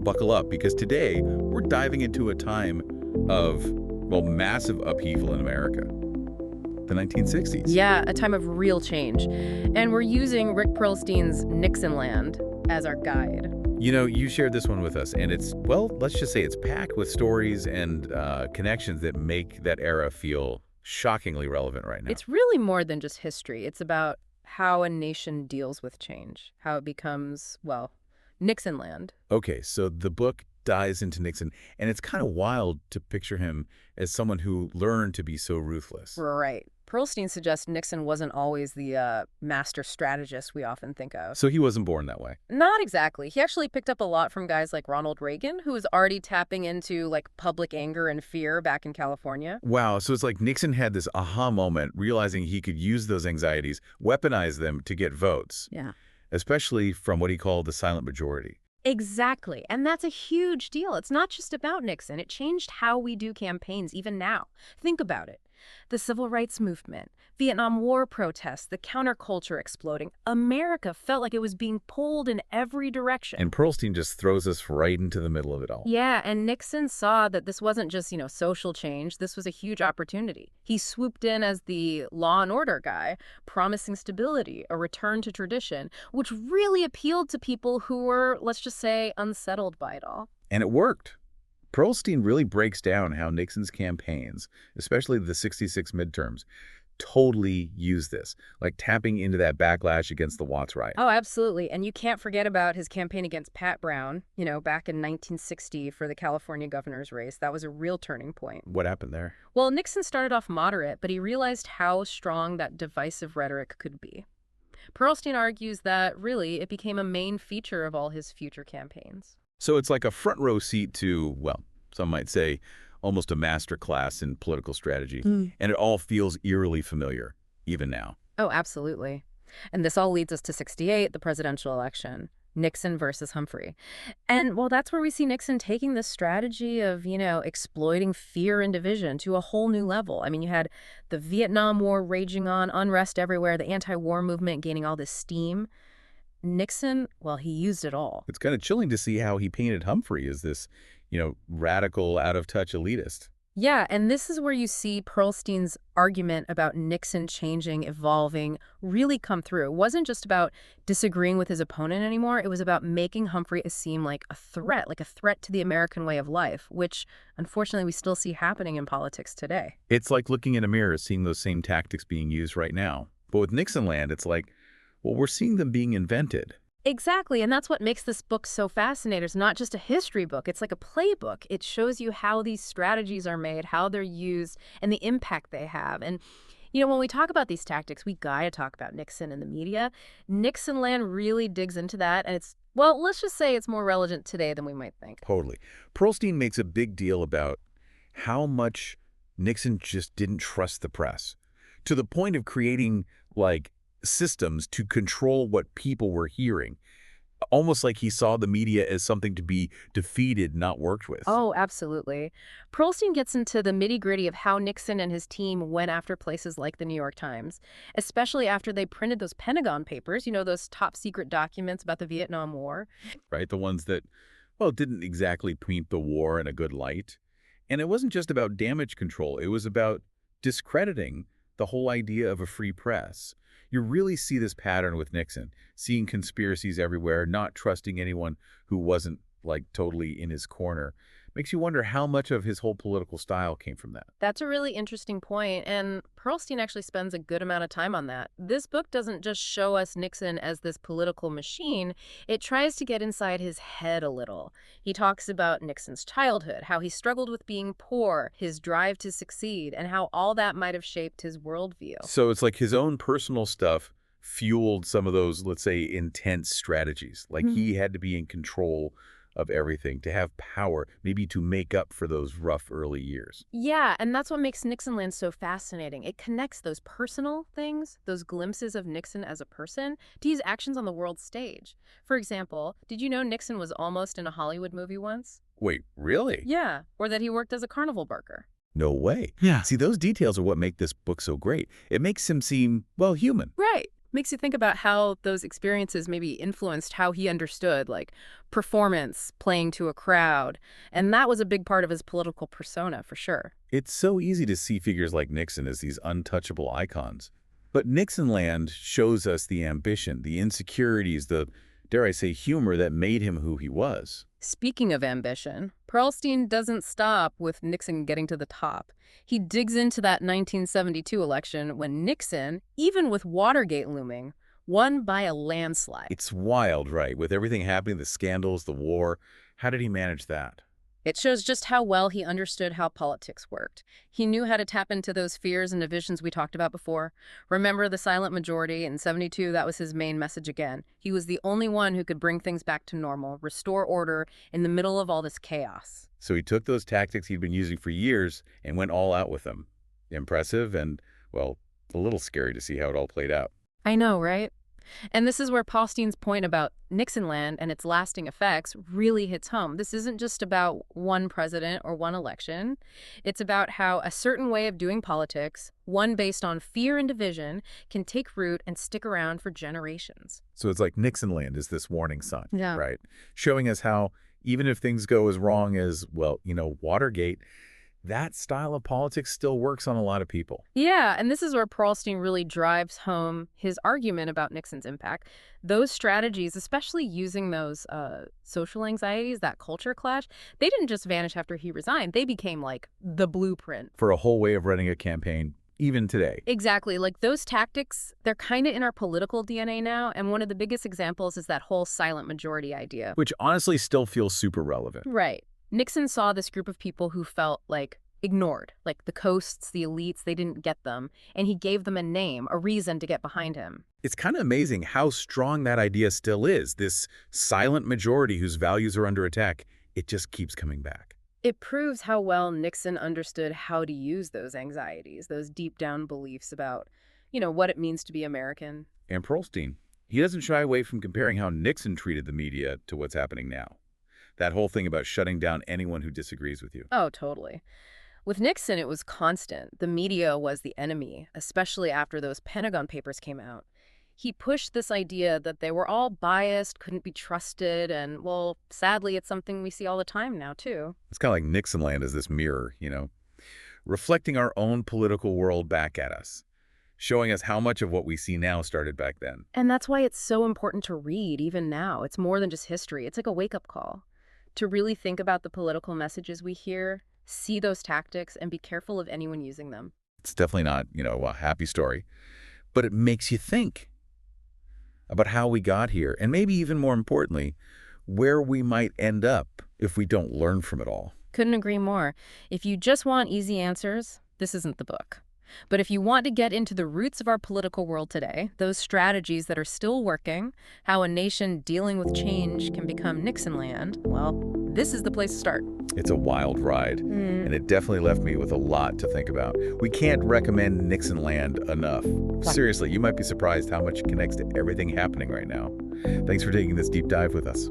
buckle up, because today we're diving into a time of, well, massive upheaval in America, the 1960s. Yeah, a time of real change. And we're using Rick Perlstein's Nixonland as our guide. You know, you shared this one with us, and it's, well, let's just say it's packed with stories and connections that make that era feel shockingly relevant right now. It's really more than just history. It's about how a nation deals with change, how it becomes, well, Nixonland. Okay, so the book dives into Nixon, and it's kind of wild to picture him as someone who learned to be so ruthless. Right. Perlstein suggests Nixon wasn't always the master strategist we often think of. So he wasn't born that way. Not exactly. He actually picked up a lot from guys like Ronald Reagan, who was already tapping into like public anger and fear back in California. Wow, so it's like Nixon had this aha moment, realizing he could use those anxieties, weaponize them to get votes. Yeah. Especially from what he called the silent majority. Exactly. And that's a huge deal. It's not just about Nixon. It changed how we do campaigns even now. Think about it. The civil rights movement, Vietnam War protests, the counterculture exploding. America felt like it was being pulled in every direction. And Perlstein just throws us right into the middle of it all. Yeah, and Nixon saw that this wasn't just, social change. This was a huge opportunity. He swooped in as the law and order guy, promising stability, a return to tradition, which really appealed to people who were, let's just say, unsettled by it all. And it worked. Perlstein really breaks down how Nixon's campaigns, especially the '66 midterms, totally used this, like tapping into that backlash against the Watts riot. Oh, absolutely. And you can't forget about his campaign against Pat Brown, back in 1960 for the California governor's race. That was a real turning point. What happened there? Well, Nixon started off moderate, but he realized how strong that divisive rhetoric could be. Perlstein argues that, really, it became a main feature of all his future campaigns. So it's like a front row seat to, well, some might say, almost a master class in political strategy. And it all feels eerily familiar, even now. Oh, absolutely. And this all leads us to '68, the presidential election. Nixon versus Humphrey. And, well, that's where we see Nixon taking this strategy of, exploiting fear and division to a whole new level. I mean, you had the Vietnam War raging on, unrest everywhere, the anti-war movement gaining all this steam. Nixon, well, he used it all. It's kind of chilling to see how he painted Humphrey as this, radical, out-of-touch elitist. Yeah, and this is where you see Perlstein's argument about Nixon changing, evolving, really come through. It wasn't just about disagreeing with his opponent anymore. It was about making Humphrey seem like a threat to the American way of life, which, unfortunately, we still see happening in politics today. It's like looking in a mirror, seeing those same tactics being used right now. But with Nixonland, it's like, well, we're seeing them being invented. Exactly, and that's what makes this book so fascinating. It's not just a history book, it's like a playbook. It shows you how these strategies are made, how they're used, and the impact they have. And, when we talk about these tactics, we gotta talk about Nixon and the media. Nixonland really digs into that, and it's, well, let's just say it's more relevant today than we might think. Totally. Perlstein makes a big deal about how much Nixon just didn't trust the press, to the point of creating, systems to control what people were hearing. Almost like he saw the media as something to be defeated, not worked with. Oh, absolutely. Perlstein gets into the nitty-gritty of how Nixon and his team went after places like the New York Times, especially after they printed those Pentagon papers, those top-secret documents about the Vietnam War. Right, the ones that, well, didn't exactly paint the war in a good light. And it wasn't just about damage control. It was about discrediting the whole idea of a free press. You really see this pattern with Nixon, seeing conspiracies everywhere, not trusting anyone who wasn't, totally in his corner. Makes you wonder how much of his whole political style came from that. That's a really interesting point, and Perlstein actually spends a good amount of time on that. This book doesn't just show us Nixon as this political machine, it tries to get inside his head a little. He talks about Nixon's childhood, how he struggled with being poor, his drive to succeed, and how all that might have shaped his worldview. So it's like his own personal stuff fueled some of those, let's say, intense strategies. He had to be in control of everything, to have power, maybe to make up for those rough early years. Yeah, and that's what makes Nixonland so fascinating. It connects those personal things, those glimpses of Nixon as a person, to his actions on the world stage. For example, did you know Nixon was almost in a Hollywood movie once? Wait, really? Yeah, or that he worked as a carnival barker. No way. Yeah. See, those details are what make this book so great. It makes him seem, well, human. Right. Makes you think about how those experiences maybe influenced how he understood, like, performance, playing to a crowd. And that was a big part of his political persona, for sure. It's so easy to see figures like Nixon as these untouchable icons. But Nixonland shows us the ambition, the insecurities, the, dare I say, humor that made him who he was. Speaking of ambition, Perlstein doesn't stop with Nixon getting to the top. He digs into that 1972 election when Nixon, even with Watergate looming, won by a landslide. It's wild, right? With everything happening, the scandals, the war. How did he manage that? It shows just how well he understood how politics worked. He knew how to tap into those fears and divisions we talked about before. Remember the silent majority? In 72, that was his main message again. He was the only one who could bring things back to normal, restore order in the middle of all this chaos. So he took those tactics he'd been using for years and went all out with them. Impressive and, well, a little scary to see how it all played out. I know, right? And this is where Perlstein's point about Nixonland and its lasting effects really hits home. This isn't just about one president or one election. It's about how a certain way of doing politics, one based on fear and division, can take root and stick around for generations. So it's like Nixonland is this warning sign, Yeah. right? Showing us how even if things go as wrong as, well, Watergate, that style of politics still works on a lot of people. Yeah, and this is where Perlstein really drives home his argument about Nixon's impact. Those strategies, especially using those social anxieties, that culture clash, they didn't just vanish after he resigned. They became like the blueprint. For a whole way of running a campaign, even today. Exactly. Like those tactics, they're kind of in our political DNA now. And one of the biggest examples is that whole silent majority idea. Which honestly still feels super relevant. Right. Nixon saw this group of people who felt like ignored, like the coasts, the elites, they didn't get them. And he gave them a name, a reason to get behind him. It's kind of amazing how strong that idea still is. This silent majority whose values are under attack, it just keeps coming back. It proves how well Nixon understood how to use those anxieties, those deep down beliefs about, what it means to be American. And Perlstein, he doesn't shy away from comparing how Nixon treated the media to what's happening now. That whole thing about shutting down anyone who disagrees with you. Oh, totally. With Nixon, it was constant. The media was the enemy, especially after those Pentagon Papers came out. He pushed this idea that they were all biased, couldn't be trusted, and, well, sadly, it's something we see all the time now, too. It's kind of like Nixonland as this mirror, reflecting our own political world back at us, showing us how much of what we see now started back then. And that's why it's so important to read, even now. It's more than just history. It's like a wake-up call. To really think about the political messages we hear, see those tactics, and be careful of anyone using them. It's definitely not, a happy story, but it makes you think about how we got here, and maybe even more importantly, where we might end up if we don't learn from it all. Couldn't agree more. If you just want easy answers, this isn't the book. But if you want to get into the roots of our political world today, those strategies that are still working, how a nation dealing with change can become Nixonland, well, this is the place to start. It's a wild ride, and it definitely left me with a lot to think about. We can't recommend Nixonland enough. Seriously, you might be surprised how much it connects to everything happening right now. Thanks for taking this deep dive with us.